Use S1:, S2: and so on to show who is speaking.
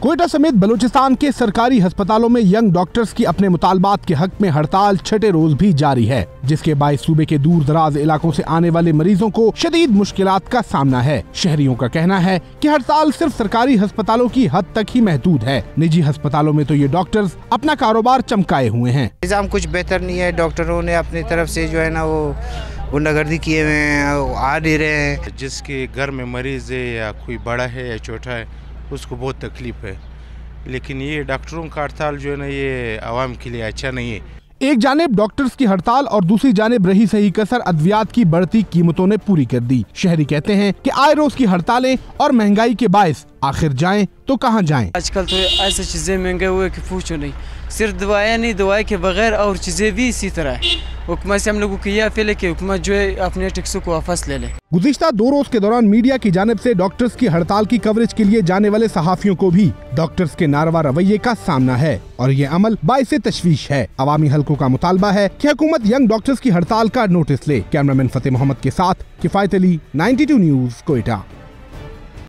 S1: कोयटा समेत बलूचिस्तान के सरकारी अस्पतालों में यंग डॉक्टर्स की अपने मुतालबात के हक में हड़ताल छठे रोज भी जारी है, जिसके बायस सूबे के दूर दराज इलाकों से आने वाले मरीजों को शदीद मुश्किलात का सामना है। शहरियों का कहना है कि हड़ताल सिर्फ सरकारी अस्पतालों की हद तक ही महदूद है। निजी अस्पतालों में तो ये डॉक्टर्स अपना कारोबार चमकाए हुए हैं।
S2: निजाम कुछ बेहतर नहीं है, डॉक्टरों ने अपनी तरफ से जो है ना वो गुंडागर्दी किए हुए हैं, आ नहीं रहे हैं।
S3: जिसके घर में मरीज है या कोई बड़ा है या छोटा है उसको बहुत तकलीफ है, लेकिन ये डॉक्टरों का हड़ताल जो है ना ये आवाम के लिए अच्छा नहीं है।
S1: एक जानिब डॉक्टर्स की हड़ताल और दूसरी जानिब रही सही कसर अद्वियात की बढ़ती कीमतों ने पूरी कर दी। शहरी कहते हैं कि आए रोज की हड़तालें और महंगाई के बायस आखिर जाएं तो कहां जाएं।
S4: आजकल तो ऐसी चीजें महंगे हुए कि पूछो नहीं, सिर्फ दवाएं नहीं, दवाई के बगैर और चीजें भी इसी तरह है। हुकूमत से हम लोगों को यह अपील है कि हुकूमत जो है अपने टैक्सों को वापस ले ले।
S1: गुज़िश्ता 2 रोज के दौरान मीडिया की जानिब से डॉक्टर्स की हड़ताल की कवरेज के लिए जाने वाले सहाफियों को भी डॉक्टर्स के नारवा रवैये का सामना है और ये अमल बाइसे तशवीश है। अवामी हलकों का मुतालबा है कि हुकूमत यंग डॉक्टर्स की हड़ताल का नोटिस ले। कैमरामैन फतेह मोहम्मद के साथ किफायत अली, 92 न्यूज़, कोयटा।